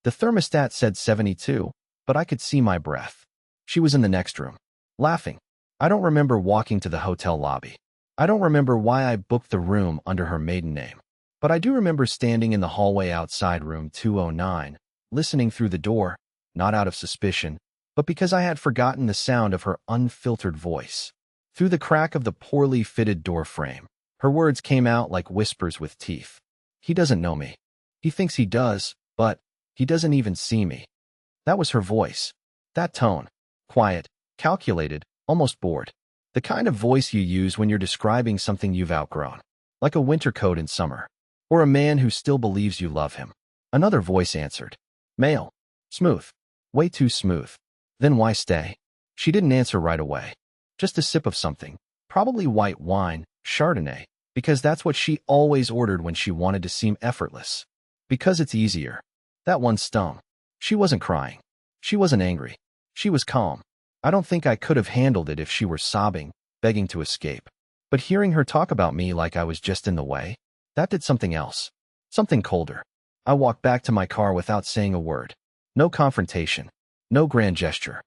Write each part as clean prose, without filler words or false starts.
The thermostat said 72, but I could see my breath. She was in the next room, laughing. I don't remember walking to the hotel lobby. I don't remember why I booked the room under her maiden name. But I do remember standing in the hallway outside room 209, listening through the door, not out of suspicion, but because I had forgotten the sound of her unfiltered voice. Through the crack of the poorly fitted door frame, her words came out like whispers with teeth. He doesn't know me. He thinks he does, but he doesn't even see me. That was her voice. That tone. Quiet, calculated, almost bored. The kind of voice you use when you're describing something you've outgrown, like a winter coat in summer, or a man who still believes you love him. Another voice answered. Male. Smooth. Way too smooth. Then why stay? She didn't answer right away. Just a sip of something. Probably white wine, Chardonnay, because that's what she always ordered when she wanted to seem effortless. Because it's easier. That one stung. She wasn't crying. She wasn't angry. She was calm. I don't think I could have handled it if she were sobbing, begging to escape. But hearing her talk about me like I was just in the way, that did something else. Something colder. I walked back to my car without saying a word. No confrontation. No grand gesture.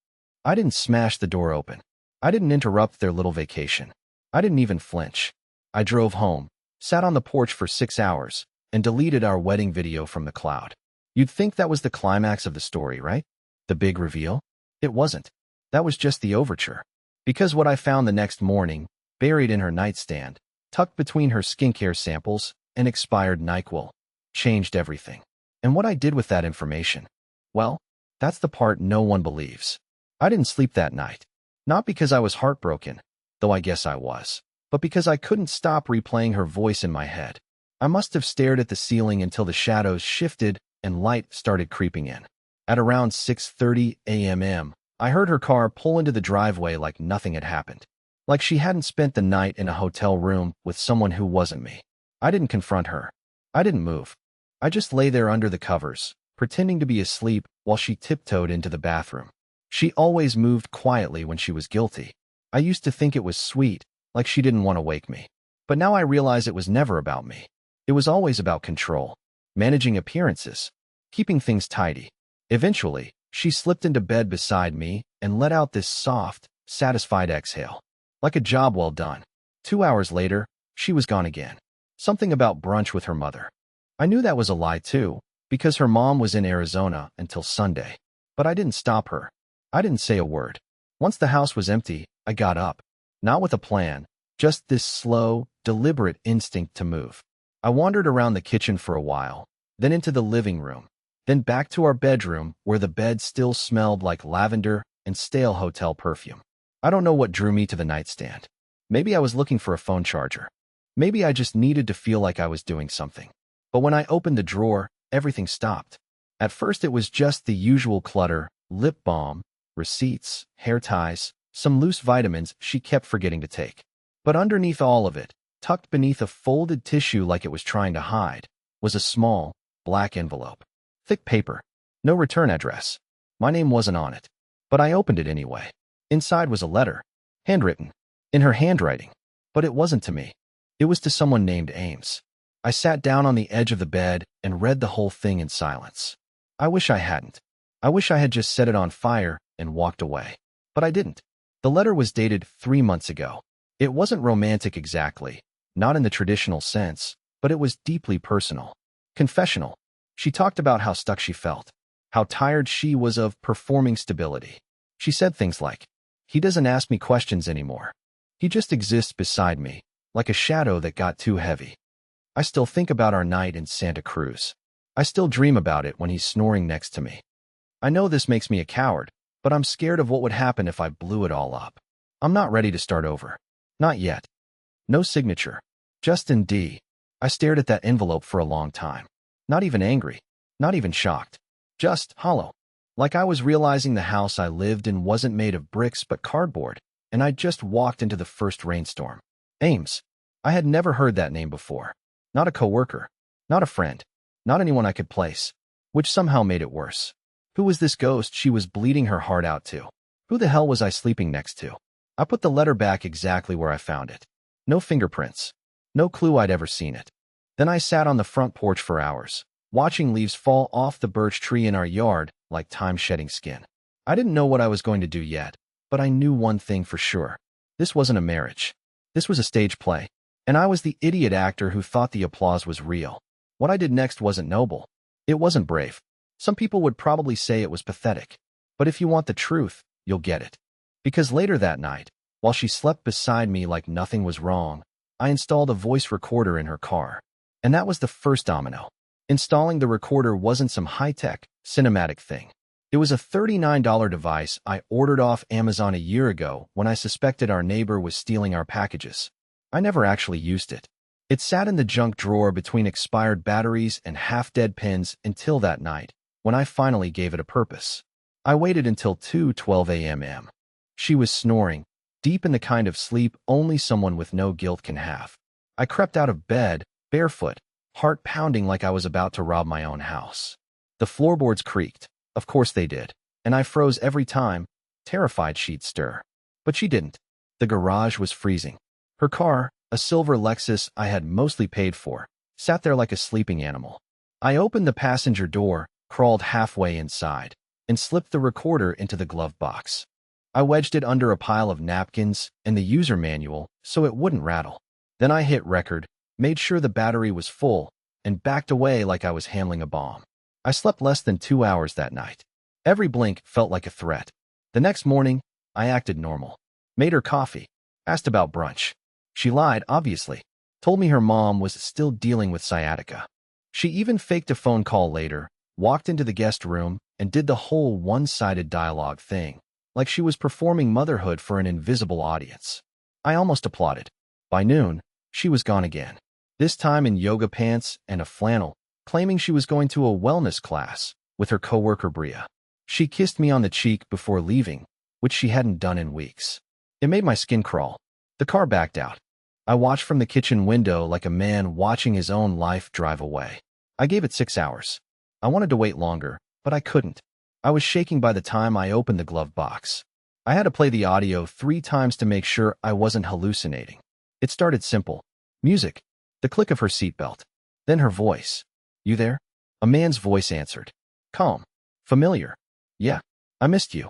I didn't smash the door open. I didn't interrupt their little vacation. I didn't even flinch. I drove home, sat on the porch for 6 hours, and deleted our wedding video from the cloud. You'd think that was the climax of the story, right? The big reveal? It wasn't. That was just the overture. Because what I found the next morning, buried in her nightstand, tucked between her skincare samples and expired NyQuil, changed everything. And what I did with that information? Well, that's the part no one believes. I didn't sleep that night. Not because I was heartbroken, though I guess I was, but because I couldn't stop replaying her voice in my head. I must have stared at the ceiling until the shadows shifted and light started creeping in. At around 6:30 a.m., I heard her car pull into the driveway like nothing had happened. Like she hadn't spent the night in a hotel room with someone who wasn't me. I didn't confront her. I didn't move. I just lay there under the covers, pretending to be asleep while she tiptoed into the bathroom. She always moved quietly when she was guilty. I used to think it was sweet, like she didn't want to wake me. But now I realize it was never about me. It was always about control, managing appearances, keeping things tidy. Eventually, she slipped into bed beside me and let out this soft, satisfied exhale. Like a job well done. 2 hours later, she was gone again. Something about brunch with her mother. I knew that was a lie too, because her mom was in Arizona until Sunday. But I didn't stop her. I didn't say a word. Once the house was empty, I got up. Not with a plan, just this slow, deliberate instinct to move. I wandered around the kitchen for a while, then into the living room, then back to our bedroom where the bed still smelled like lavender and stale hotel perfume. I don't know what drew me to the nightstand. Maybe I was looking for a phone charger. Maybe I just needed to feel like I was doing something. But when I opened the drawer, everything stopped. At first it was just the usual clutter, lip balm, receipts, hair ties, some loose vitamins she kept forgetting to take. But underneath all of it, tucked beneath a folded tissue like it was trying to hide, was a small, black envelope. Thick paper. No return address. My name wasn't on it. But I opened it anyway. Inside was a letter. Handwritten. In her handwriting. But it wasn't to me. It was to someone named Ames. I sat down on the edge of the bed and read the whole thing in silence. I wish I hadn't. I wish I had just set it on fire and walked away. But I didn't. The letter was dated 3 months ago. It wasn't romantic exactly, not in the traditional sense, but it was deeply personal. Confessional. She talked about how stuck she felt, how tired she was of performing stability. She said things like, "He doesn't ask me questions anymore. He just exists beside me, like a shadow that got too heavy. I still think about our night in Santa Cruz. I still dream about it when he's snoring next to me. I know this makes me a coward, but I'm scared of what would happen if I blew it all up. I'm not ready to start over. Not yet." No signature. Just in D. I stared at that envelope for a long time. Not even angry. Not even shocked. Just hollow. Like I was realizing the house I lived in wasn't made of bricks but cardboard, and I'd just walked into the first rainstorm. Ames. I had never heard that name before. Not a coworker. Not a friend. Not anyone I could place. Which somehow made it worse. Who was this ghost she was bleeding her heart out to? Who the hell was I sleeping next to? I put the letter back exactly where I found it. No fingerprints. No clue I'd ever seen it. Then I sat on the front porch for hours, watching leaves fall off the birch tree in our yard like time shedding skin. I didn't know what I was going to do yet, but I knew one thing for sure. This wasn't a marriage. This was a stage play, and I was the idiot actor who thought the applause was real. What I did next wasn't noble. It wasn't brave. Some people would probably say it was pathetic. But if you want the truth, you'll get it. Because later that night, while she slept beside me like nothing was wrong, I installed a voice recorder in her car. And that was the first domino. Installing the recorder wasn't some high-tech, cinematic thing. It was a $39 device I ordered off Amazon a year ago when I suspected our neighbor was stealing our packages. I never actually used it. It sat in the junk drawer between expired batteries and half-dead pins until that night, when I finally gave it a purpose. I waited until 2:12 a.m. She was snoring, deep in the kind of sleep only someone with no guilt can have. I crept out of bed, barefoot, heart pounding like I was about to rob my own house. The floorboards creaked. Of course they did. And I froze every time, terrified she'd stir. But she didn't. The garage was freezing. Her car, a silver Lexus I had mostly paid for, sat there like a sleeping animal. I opened the passenger door, crawled halfway inside, and slipped the recorder into the glove box. I wedged it under a pile of napkins and the user manual so it wouldn't rattle. Then I hit record, made sure the battery was full, and backed away like I was handling a bomb. I slept less than 2 hours that night. Every blink felt like a threat. The next morning, I acted normal. Made her coffee. Asked about brunch. She lied, obviously. Told me her mom was still dealing with sciatica. She even faked a phone call later, walked into the guest room, and did the whole one-sided dialogue thing, like she was performing motherhood for an invisible audience. I almost applauded. By noon, she was gone again. This time in yoga pants and a flannel, claiming she was going to a wellness class with her coworker Bria. She kissed me on the cheek before leaving, which she hadn't done in weeks. It made my skin crawl. The car backed out. I watched from the kitchen window like a man watching his own life drive away. I gave it 6 hours. I wanted to wait longer, but I couldn't. I was shaking by the time I opened the glove box. I had to play the audio 3 times to make sure I wasn't hallucinating. It started simple. Music. The click of her seatbelt. Then her voice. "You there?" A man's voice answered. Calm. Familiar. "Yeah. I missed you."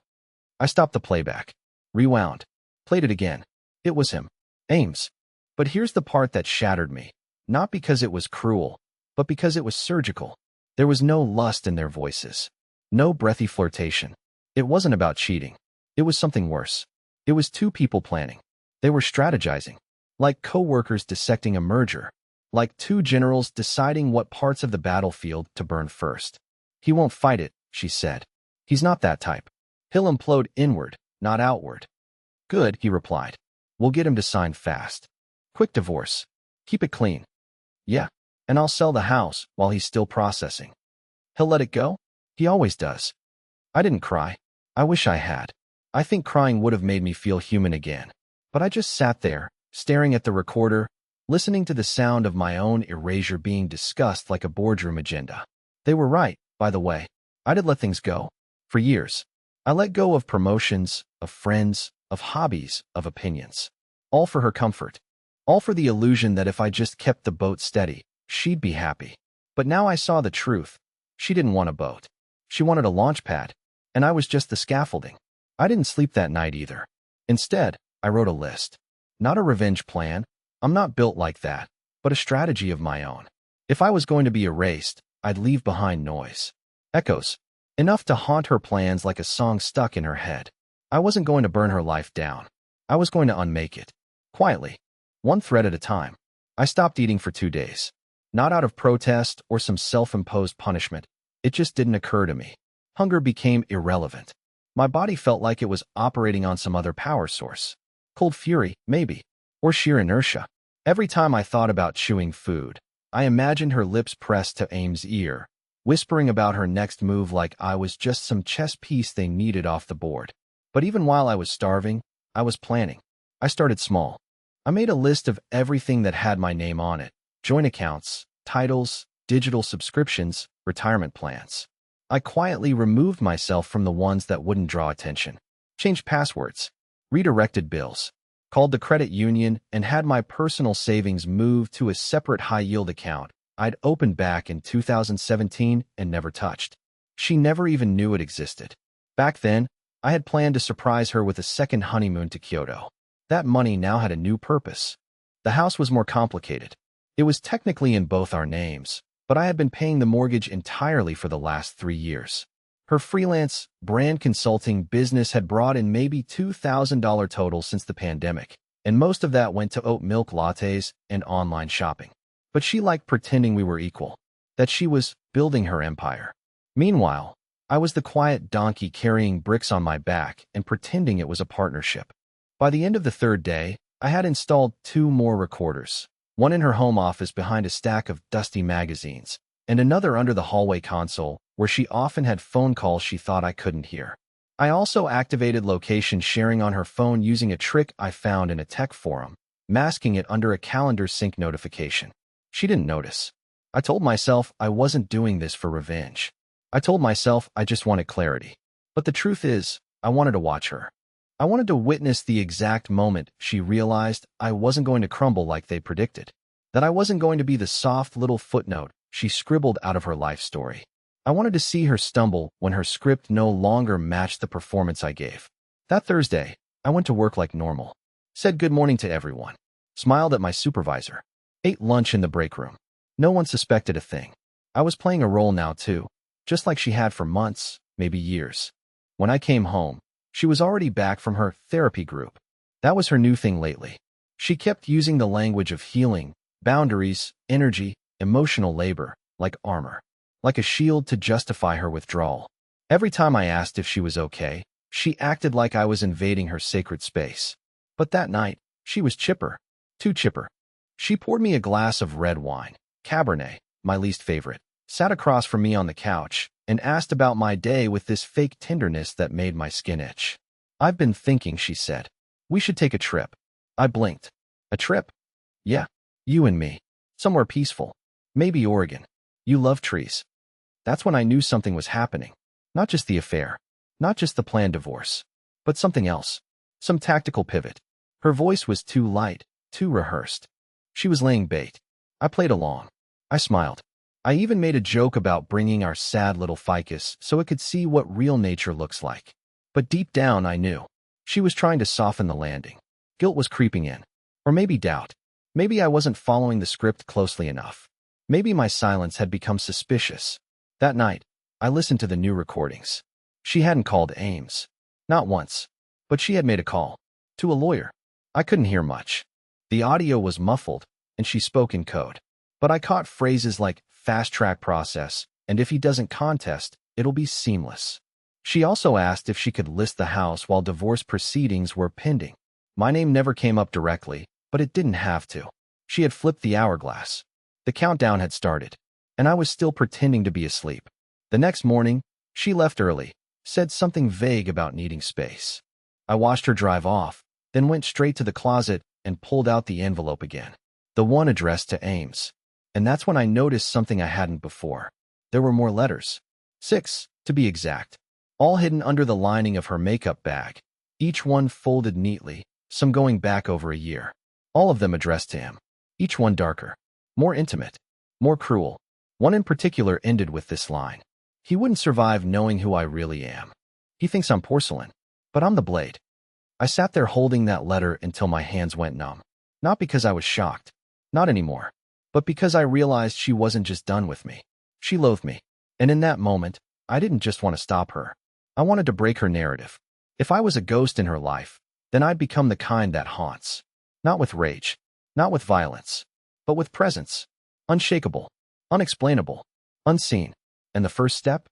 I stopped the playback. Rewound. Played it again. It was him. Ames. But here's the part that shattered me. Not because it was cruel, but because it was surgical. There was no lust in their voices. No breathy flirtation. It wasn't about cheating. It was something worse. It was 2 people planning. They were strategizing. Like co-workers dissecting a merger. Like 2 generals deciding what parts of the battlefield to burn first. "He won't fight it," she said. "He's not that type. He'll implode inward, not outward." "Good," he replied. "We'll get him to sign fast. Quick divorce. Keep it clean." "Yeah. And I'll sell the house while he's still processing." "He'll let it go?" "He always does." I didn't cry. I wish I had. I think crying would have made me feel human again. But I just sat there, staring at the recorder, listening to the sound of my own erasure being discussed like a boardroom agenda. They were right, by the way. I did let things go. For years. I let go of promotions, of friends, of hobbies, of opinions. All for her comfort. All for the illusion that if I just kept the boat steady, she'd be happy. But now I saw the truth. She didn't want a boat. She wanted a launch pad. And I was just the scaffolding. I didn't sleep that night either. Instead, I wrote a list. Not a revenge plan. I'm not built like that. But a strategy of my own. If I was going to be erased, I'd leave behind noise. Echoes. Enough to haunt her plans like a song stuck in her head. I wasn't going to burn her life down. I was going to unmake it. Quietly. 1 thread at a time. I stopped eating for 2 days. Not out of protest or some self-imposed punishment. It just didn't occur to me. Hunger became irrelevant. My body felt like it was operating on some other power source. Cold fury, maybe. Or sheer inertia. Every time I thought about chewing food, I imagined her lips pressed to Ames' ear, whispering about her next move like I was just some chess piece they needed off the board. But even while I was starving, I was planning. I started small. I made a list of everything that had my name on it. Joint accounts, titles, digital subscriptions, retirement plans. I quietly removed myself from the ones that wouldn't draw attention. Changed passwords. Redirected bills. Called the credit union and had my personal savings moved to a separate high-yield account I'd opened back in 2017 and never touched. She never even knew it existed. Back then, I had planned to surprise her with a second honeymoon to Kyoto. That money now had a new purpose. The house was more complicated. It was technically in both our names, but I had been paying the mortgage entirely for the last 3 years. Her freelance, brand consulting business had brought in maybe $2,000 total since the pandemic, and most of that went to oat milk lattes and online shopping. But she liked pretending we were equal, that she was building her empire. Meanwhile, I was the quiet donkey carrying bricks on my back and pretending it was a partnership. By the end of the third day, I had installed 2 more recorders, one in her home office behind a stack of dusty magazines, and another under the hallway console where she often had phone calls she thought I couldn't hear. I also activated location sharing on her phone using a trick I found in a tech forum, masking it under a calendar sync notification. She didn't notice. I told myself I wasn't doing this for revenge. I told myself I just wanted clarity. But the truth is, I wanted to watch her. I wanted to witness the exact moment she realized I wasn't going to crumble like they predicted, that I wasn't going to be the soft little footnote she scribbled out of her life story. I wanted to see her stumble when her script no longer matched the performance I gave. That Thursday, I went to work like normal, said good morning to everyone, smiled at my supervisor, ate lunch in the break room. No one suspected a thing. I was playing a role now too, just like she had for months, maybe years. When I came home, she was already back from her therapy group. That was her new thing lately. She kept using the language of healing, boundaries, energy, emotional labor, like armor, like a shield to justify her withdrawal. Every time I asked if she was okay, she acted like I was invading her sacred space. But that night, she was chipper, too chipper. She poured me a glass of red wine, Cabernet, my least favorite, sat across from me on the couch, and asked about my day with this fake tenderness that made my skin itch. I've been thinking, she said. We should take a trip. I blinked. A trip? Yeah, you and me. Somewhere peaceful. Maybe Oregon. You love trees. That's when I knew something was happening. Not just the affair. Not just the planned divorce. But something else. Some tactical pivot. Her voice was too light, too rehearsed. She was laying bait. I played along. I smiled. I even made a joke about bringing our sad little ficus so it could see what real nature looks like. But deep down, I knew. She was trying to soften the landing. Guilt was creeping in. Or maybe doubt. Maybe I wasn't following the script closely enough. Maybe my silence had become suspicious. That night, I listened to the new recordings. She hadn't called Ames. Not once. But she had made a call. To a lawyer. I couldn't hear much. The audio was muffled, and she spoke in code. But I caught phrases like fast-track process, and if he doesn't contest, it'll be seamless. She also asked if she could list the house while divorce proceedings were pending. My name never came up directly, but it didn't have to. She had flipped the hourglass. The countdown had started, and I was still pretending to be asleep. The next morning, she left early, said something vague about needing space. I watched her drive off, then went straight to the closet and pulled out the envelope again. The one addressed to Ames. And that's when I noticed something I hadn't before. There were more letters. 6, to be exact. All hidden under the lining of her makeup bag. Each one folded neatly, some going back over a year. All of them addressed to him. Each one darker. More intimate. More cruel. One in particular ended with this line. He wouldn't survive knowing who I really am. He thinks I'm porcelain. But I'm the blade. I sat there holding that letter until my hands went numb. Not because I was shocked. Not anymore. But because I realized she wasn't just done with me. She loathed me. And in that moment, I didn't just want to stop her. I wanted to break her narrative. If I was a ghost in her life, then I'd become the kind that haunts. Not with rage. Not with violence. But with presence. Unshakable. Unexplainable. Unseen. And the first step?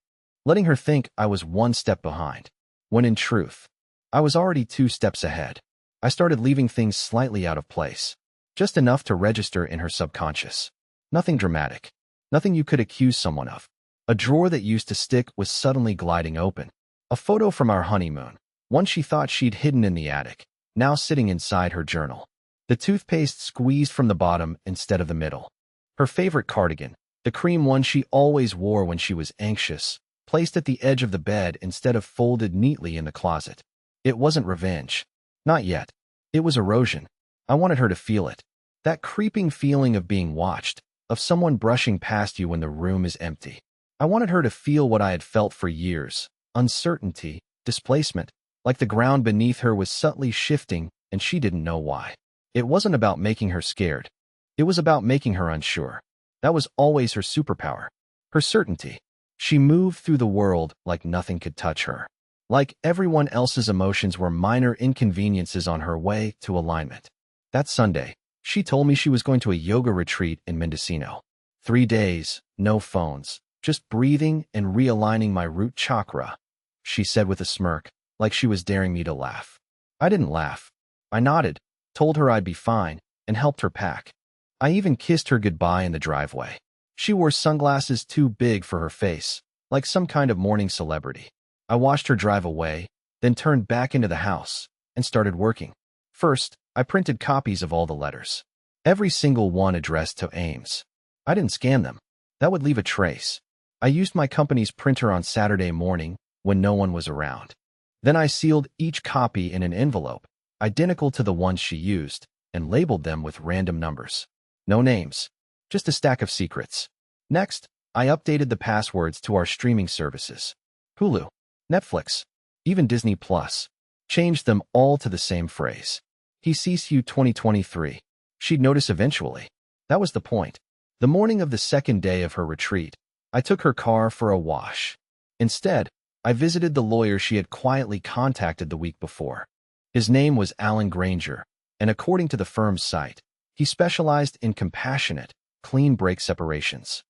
Letting her think I was one step behind. When in truth, I was already 2 steps ahead. I started leaving things slightly out of place. Just enough to register in her subconscious. Nothing dramatic. Nothing you could accuse someone of. A drawer that used to stick was suddenly gliding open. A photo from our honeymoon, one she thought she'd hidden in the attic, now sitting inside her journal. The toothpaste squeezed from the bottom instead of the middle. Her favorite cardigan, the cream one she always wore when she was anxious, placed at the edge of the bed instead of folded neatly in the closet. It wasn't revenge. Not yet. It was erosion. I wanted her to feel it. That creeping feeling of being watched, of someone brushing past you when the room is empty. I wanted her to feel what I had felt for years, uncertainty, displacement, like the ground beneath her was subtly shifting and she didn't know why. It wasn't about making her scared. It was about making her unsure. That was always her superpower. Her certainty. She moved through the world like nothing could touch her. Like everyone else's emotions were minor inconveniences on her way to alignment. That Sunday, she told me she was going to a yoga retreat in Mendocino. 3 days, no phones, just breathing and realigning my root chakra, she said with a smirk, like she was daring me to laugh. I didn't laugh. I nodded, told her I'd be fine, and helped her pack. I even kissed her goodbye in the driveway. She wore sunglasses too big for her face, like some kind of morning celebrity. I watched her drive away, then turned back into the house and started working. First, I printed copies of all the letters. Every single one addressed to Ames. I didn't scan them. That would leave a trace. I used my company's printer on Saturday morning when no one was around. Then I sealed each copy in an envelope, identical to the ones she used, and labeled them with random numbers. No names, just a stack of secrets. Next, I updated the passwords to our streaming services. Hulu, Netflix, even Disney Plus. Changed them all to the same phrase. He sees you 2023. She'd notice eventually. That was the point. The morning of the second day of her retreat, I took her car for a wash. Instead, I visited the lawyer she had quietly contacted the week before. His name was Alan Granger, and according to the firm's site, he specialized in compassionate, clean break separations.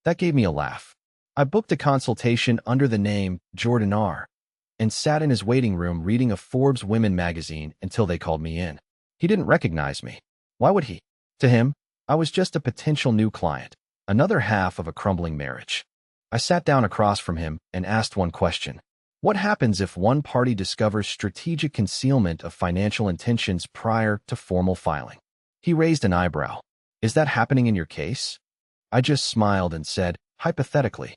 That gave me a laugh. I booked a consultation under the name Jordan R. and sat in his waiting room reading a Forbes Women magazine until they called me in. He didn't recognize me. Why would he? To him, I was just a potential new client, another half of a crumbling marriage. I sat down across from him and asked one question. What happens if one party discovers strategic concealment of financial intentions prior to formal filing? He raised an eyebrow. Is that happening in your case? I just smiled and said, hypothetically.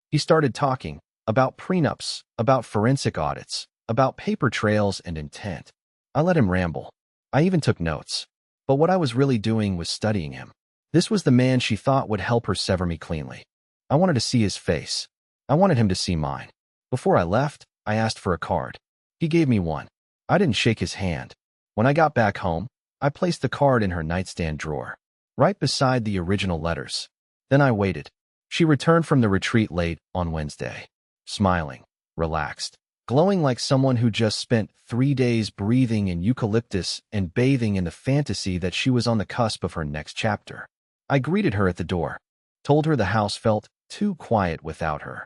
He started talking about prenups, about forensic audits, about paper trails and intent. I let him ramble. I even took notes. But what I was really doing was studying him. This was the man she thought would help her sever me cleanly. I wanted to see his face. I wanted him to see mine. Before I left, I asked for a card. He gave me one. I didn't shake his hand. When I got back home, I placed the card in her nightstand drawer, right beside the original letters. Then I waited. She returned from the retreat late on Wednesday, smiling, relaxed, glowing like someone who just spent 3 days breathing in eucalyptus and bathing in the fantasy that she was on the cusp of her next chapter. I greeted her at the door, told her the house felt too quiet without her.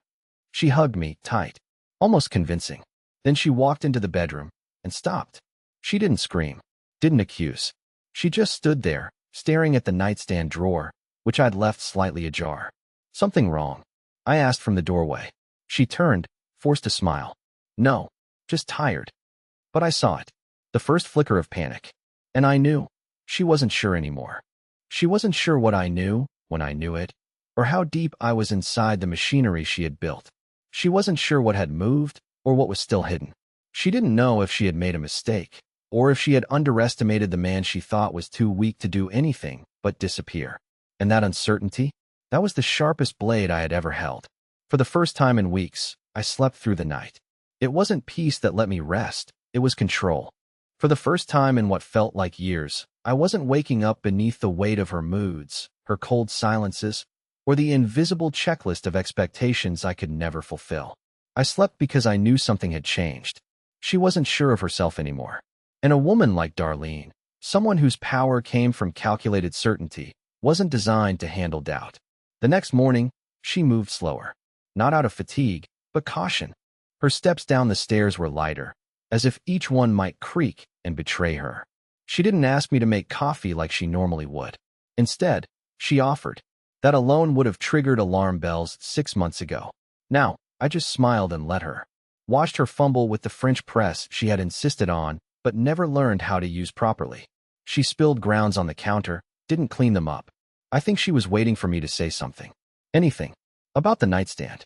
She hugged me tight, almost convincing. Then she walked into the bedroom and stopped. She didn't scream, didn't accuse. She just stood there, staring at the nightstand drawer, which I'd left slightly ajar. Something wrong? I asked from the doorway. She turned, forced a smile. No, just tired. But I saw it. The first flicker of panic. And I knew. She wasn't sure anymore. She wasn't sure what I knew when I knew it, or how deep I was inside the machinery she had built. She wasn't sure what had moved or what was still hidden. She didn't know if she had made a mistake, or if she had underestimated the man she thought was too weak to do anything but disappear. And that uncertainty? That was the sharpest blade I had ever held. For the first time in weeks, I slept through the night. It wasn't peace that let me rest, it was control. For the first time in what felt like years, I wasn't waking up beneath the weight of her moods, her cold silences, or the invisible checklist of expectations I could never fulfill. I slept because I knew something had changed. She wasn't sure of herself anymore. And a woman like Darlene, someone whose power came from calculated certainty, wasn't designed to handle doubt. The next morning, she moved slower. Not out of fatigue, but caution. Her steps down the stairs were lighter, as if each one might creak and betray her. She didn't ask me to make coffee like she normally would. Instead, she offered. That alone would have triggered alarm bells 6 months ago. Now, I just smiled and let her. Watched her fumble with the French press she had insisted on, but never learned how to use properly. She spilled grounds on the counter, didn't clean them up. I think she was waiting for me to say something. Anything. About the nightstand.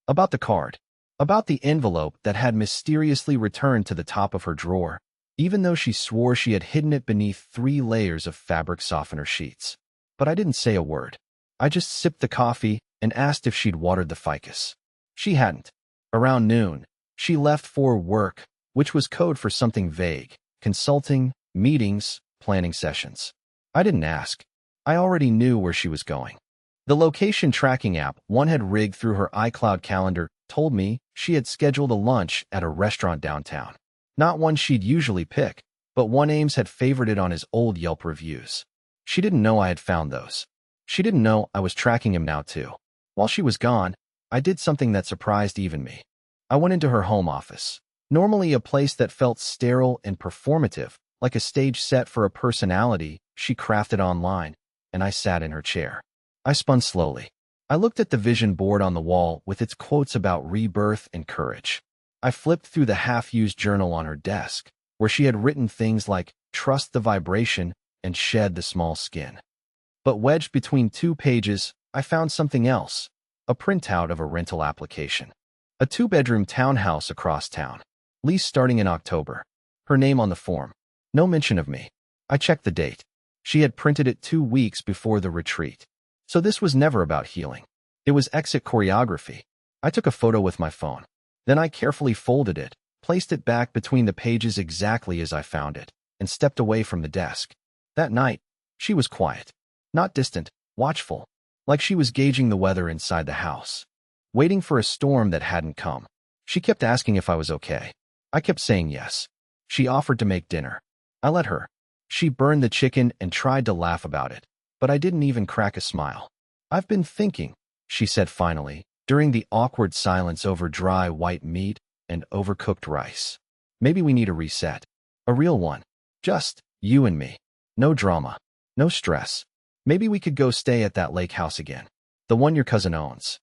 About the card. About the envelope that had mysteriously returned to the top of her drawer, even though she swore she had hidden it beneath 3 layers of fabric softener sheets. But I didn't say a word. I just sipped the coffee and asked if she'd watered the ficus. She hadn't. Around noon, she left for work, which was code for something vague: consulting, meetings, planning sessions. I didn't ask. I already knew where she was going. The location tracking app one had rigged through her iCloud calendar told me she had scheduled a lunch at a restaurant downtown. Not one she'd usually pick, but one Ames had favorited on his old Yelp reviews. She didn't know I had found those. She didn't know I was tracking him now too. While she was gone, I did something that surprised even me. I went into her home office, normally a place that felt sterile and performative, like a stage set for a personality she crafted online, and I sat in her chair. I spun slowly. I looked at the vision board on the wall with its quotes about rebirth and courage. I flipped through the half-used journal on her desk, where she had written things like "trust the vibration" and "shed the small skin." But wedged between 2 pages, I found something else: a printout of a rental application. A 2-bedroom townhouse across town. Lease starting in October. Her name on the form. No mention of me. I checked the date. She had printed it 2 weeks before the retreat. So this was never about healing. It was exit choreography. I took a photo with my phone. Then I carefully folded it, placed it back between the pages exactly as I found it, and stepped away from the desk. That night, she was quiet. Not distant, watchful, like she was gauging the weather inside the house, waiting for a storm that hadn't come. She kept asking if I was okay. I kept saying yes. She offered to make dinner. I let her. She burned the chicken and tried to laugh about it, but I didn't even crack a smile. "I've been thinking," she said finally, during the awkward silence over dry white meat and overcooked rice. "Maybe we need a reset. A real one. Just you and me. No drama. No stress. Maybe we could go stay at that lake house again. The one your cousin owns."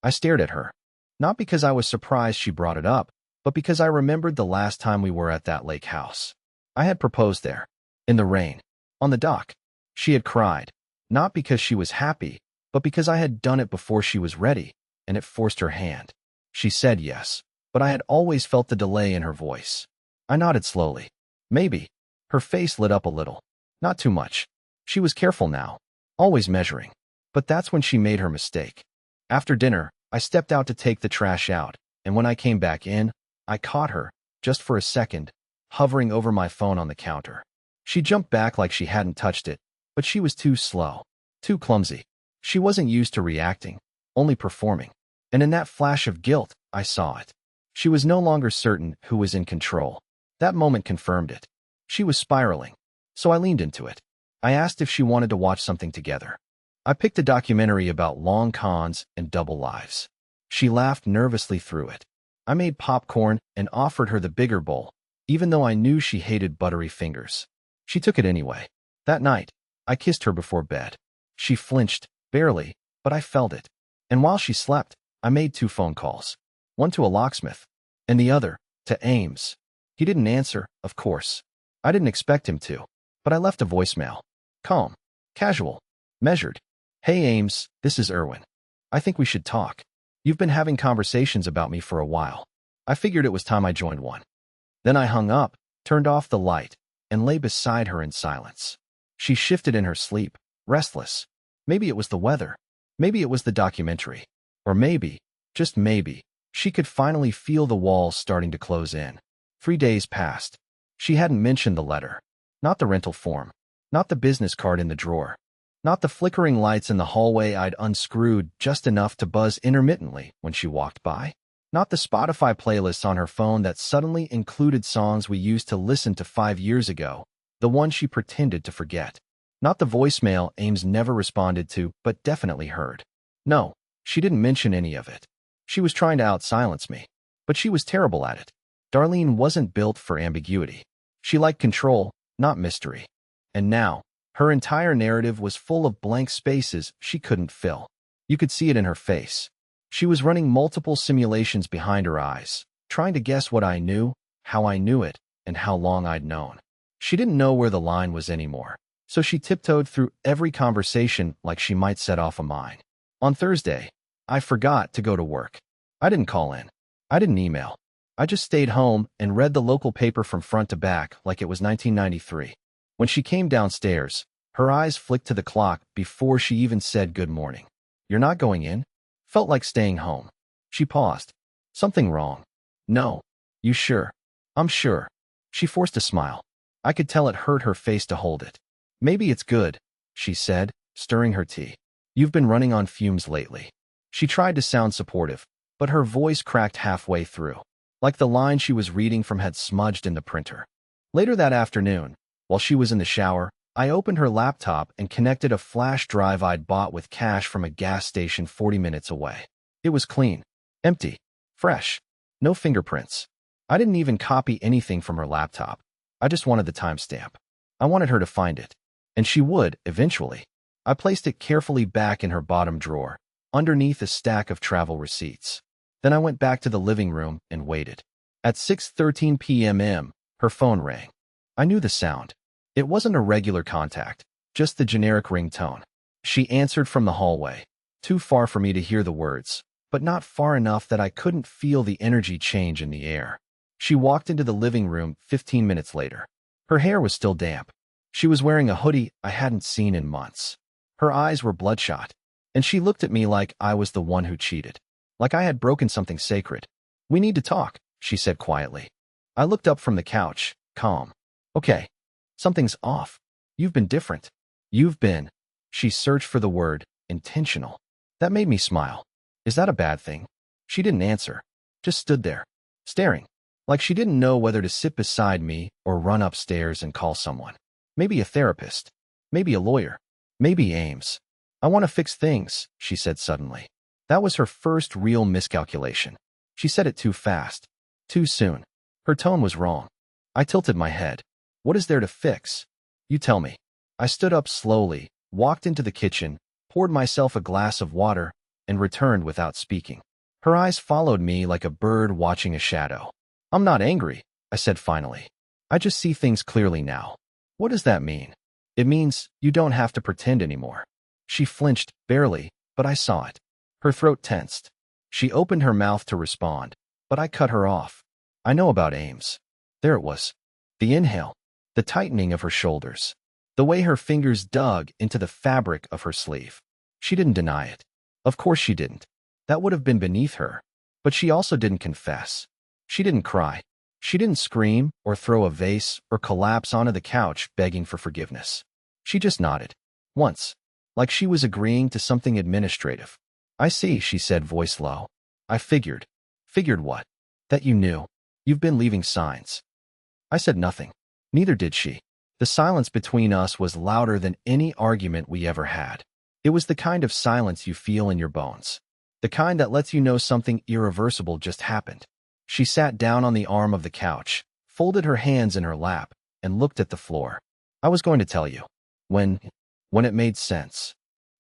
I stared at her. Not because I was surprised she brought it up, but because I remembered the last time we were at that lake house. I had proposed there. In the rain. On the dock. She had cried. Not because she was happy, but because I had done it before she was ready, and it forced her hand. She said yes, but I had always felt the delay in her voice. I nodded slowly. Maybe. Her face lit up a little. Not too much. She was careful now, always measuring. But that's when she made her mistake. After dinner, I stepped out to take the trash out, and when I came back in, I caught her, just for a second, hovering over my phone on the counter. She jumped back like she hadn't touched it, but she was too slow, too clumsy. She wasn't used to reacting, only performing. And in that flash of guilt, I saw it. She was no longer certain who was in control. That moment confirmed it. She was spiraling. So I leaned into it. I asked if she wanted to watch something together. I picked a documentary about long cons and double lives. She laughed nervously through it. I made popcorn and offered her the bigger bowl, even though I knew she hated buttery fingers. She took it anyway. That night, I kissed her before bed. She flinched, barely, but I felt it. And while she slept, I made 2 phone calls. One to a locksmith, and the other to Ames. He didn't answer, of course. I didn't expect him to, but I left a voicemail. Calm, casual, measured. "Hey Ames, this is Erwin. I think we should talk. You've been having conversations about me for a while. I figured it was time I joined one." Then I hung up, turned off the light, and lay beside her in silence. She shifted in her sleep, restless. Maybe it was the weather. Maybe it was the documentary. Or maybe, just maybe, she could finally feel the walls starting to close in. 3 days passed. She hadn't mentioned the letter. Not the rental form. Not the business card in the drawer. Not the flickering lights in the hallway I'd unscrewed just enough to buzz intermittently when she walked by. Not the Spotify playlists on her phone that suddenly included songs we used to listen to 5 years ago, the one she pretended to forget. Not the voicemail Ames never responded to, but definitely heard. No, she didn't mention any of it. She was trying to outsilence me, but she was terrible at it. Darlene wasn't built for ambiguity. She liked control, not mystery. And now, her entire narrative was full of blank spaces she couldn't fill. You could see it in her face. She was running multiple simulations behind her eyes, trying to guess what I knew, how I knew it, and how long I'd known. She didn't know where the line was anymore, so she tiptoed through every conversation like she might set off a mine. On Thursday, I forgot to go to work. I didn't call in. I didn't email. I just stayed home and read the local paper from front to back like it was 1993. When she came downstairs, Her eyes flicked to the clock before she even said good morning. You're not going in? Felt like staying home. She paused. Something wrong? No. You sure? I'm sure. She forced a smile. I could tell it hurt her face to hold it. Maybe it's good, she said, stirring her tea. You've been running on fumes lately. She tried to sound supportive, but her voice cracked halfway through, like the line she was reading from had smudged in the printer. Later that afternoon, while she was in the shower, I opened her laptop and connected a flash drive I'd bought with cash from a gas station 40 minutes away. It was clean, empty, fresh, no fingerprints. I didn't even copy anything from her laptop. I just wanted the timestamp. I wanted her to find it, and she would, eventually. I placed it carefully back in her bottom drawer, underneath a stack of travel receipts. Then I went back to the living room and waited. At 6:13 p.m., her phone rang. I knew the sound. It wasn't a regular contact, just the generic ringtone. She answered from the hallway, too far for me to hear the words, but not far enough that I couldn't feel the energy change in the air. She walked into the living room 15 minutes later. Her hair was still damp. She was wearing a hoodie I hadn't seen in months. Her eyes were bloodshot, and she looked at me like I was the one who cheated, like I had broken something sacred. We need to talk, she said quietly. I looked up from the couch, calm. Okay, something's off. You've been different. You've been, she searched for the word, intentional. That made me smile. Is that a bad thing? She didn't answer, just stood there, staring, like she didn't know whether to sit beside me or run upstairs and call someone. Maybe a therapist, maybe a lawyer, maybe Ames. I want to fix things, she said suddenly. That was her first real miscalculation. She said it too fast, too soon. Her tone was wrong. I tilted my head. What is there to fix? You tell me. I stood up slowly, walked into the kitchen, poured myself a glass of water, and returned without speaking. Her eyes followed me like a bird watching a shadow. I'm not angry, I said finally. I just see things clearly now. What does that mean? It means you don't have to pretend anymore. She flinched, barely, but I saw it. Her throat tensed. She opened her mouth to respond, but I cut her off. I know about Ames. There it was. The inhale, the tightening of her shoulders, the way her fingers dug into the fabric of her sleeve. She didn't deny it. Of course she didn't. That would have been beneath her. But she also didn't confess. She didn't cry. She didn't scream or throw a vase or collapse onto the couch begging for forgiveness. She just nodded. Once, like she was agreeing to something administrative. I see, she said, voice low. I figured. Figured what? That you knew. You've been leaving signs. I said nothing. Neither did she. The silence between us was louder than any argument we ever had. It was the kind of silence you feel in your bones. The kind that lets you know something irreversible just happened. She sat down on the arm of the couch, folded her hands in her lap, and looked at the floor. I was going to tell you. When it made sense.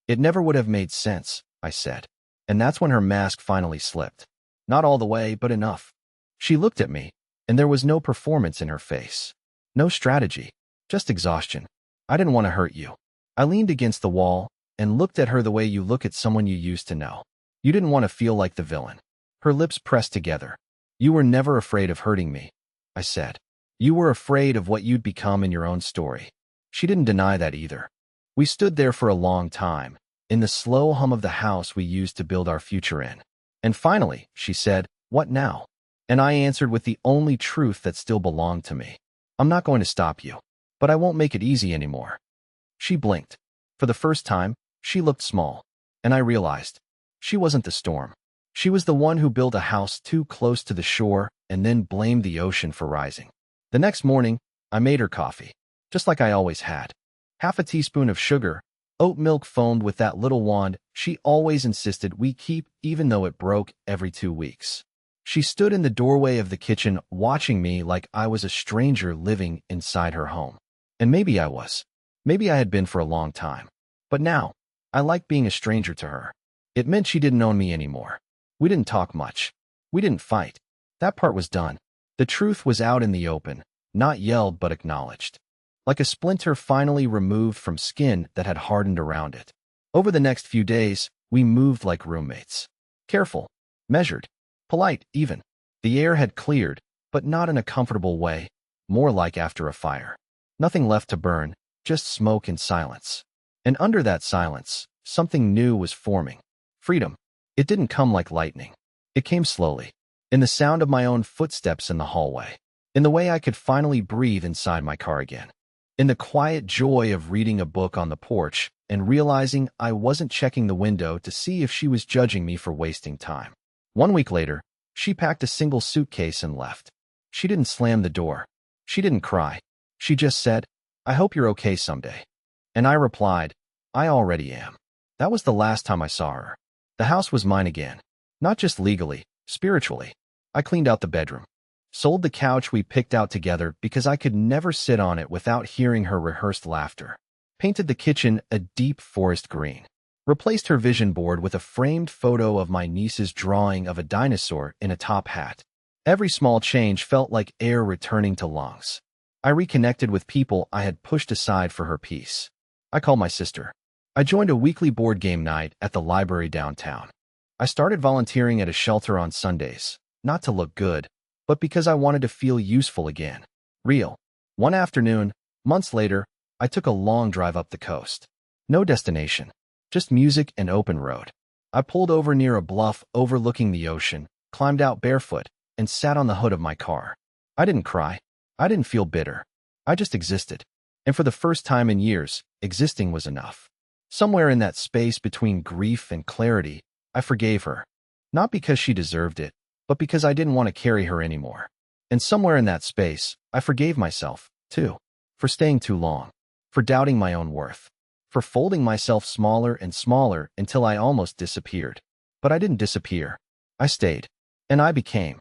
It never would have made sense, I said. And that's when her mask finally slipped. Not all the way, but enough. She looked at me, and there was no performance in her face. No strategy, just exhaustion. I didn't want to hurt you. I leaned against the wall and looked at her the way you look at someone you used to know. You didn't want to feel like the villain. Her lips pressed together. You were never afraid of hurting me, I said. You were afraid of what you'd become in your own story. She didn't deny that either. We stood there for a long time, in the slow hum of the house we used to build our future in. And finally, she said, what now? And I answered with the only truth that still belonged to me. I'm not going to stop you, but I won't make it easy anymore. She blinked. For the first time, she looked small, and I realized she wasn't the storm. She was the one who built a house too close to the shore and then blamed the ocean for rising. The next morning, I made her coffee, just like I always had. Half a teaspoon of sugar, oat milk foamed with that little wand she always insisted we keep even though it broke every 2 weeks. She stood in the doorway of the kitchen watching me like I was a stranger living inside her home. And maybe I was. Maybe I had been for a long time. But now, I liked being a stranger to her. It meant she didn't own me anymore. We didn't talk much. We didn't fight. That part was done. The truth was out in the open, not yelled but acknowledged. Like a splinter finally removed from skin that had hardened around it. Over the next few days, we moved like roommates. Careful, measured, polite even. The air had cleared, but not in a comfortable way, more like after a fire. Nothing left to burn, just smoke and silence. And under that silence, something new was forming. Freedom. It didn't come like lightning. It came slowly, in the sound of my own footsteps in the hallway, in the way I could finally breathe inside my car again, in the quiet joy of reading a book on the porch and realizing I wasn't checking the window to see if she was judging me for wasting time. 1 week later, she packed a single suitcase and left. She didn't slam the door. She didn't cry. She just said, "I hope you're okay someday." And I replied, "I already am." That was the last time I saw her. The house was mine again. Not just legally, spiritually. I cleaned out the bedroom, sold the couch we picked out together because I could never sit on it without hearing her rehearsed laughter, painted the kitchen a deep forest green, replaced her vision board with a framed photo of my niece's drawing of a dinosaur in a top hat. Every small change felt like air returning to lungs. I reconnected with people I had pushed aside for her peace. I called my sister. I joined a weekly board game night at the library downtown. I started volunteering at a shelter on Sundays, not to look good, but because I wanted to feel useful again. Real. One afternoon, months later, I took a long drive up the coast. No destination, just music and open road. I pulled over near a bluff overlooking the ocean, climbed out barefoot, and sat on the hood of my car. I didn't cry. I didn't feel bitter. I just existed. And for the first time in years, existing was enough. Somewhere in that space between grief and clarity, I forgave her. Not because she deserved it, but because I didn't want to carry her anymore. And somewhere in that space, I forgave myself, too, for staying too long, for doubting my own worth, for folding myself smaller and smaller until I almost disappeared. But I didn't disappear. I stayed. And I became.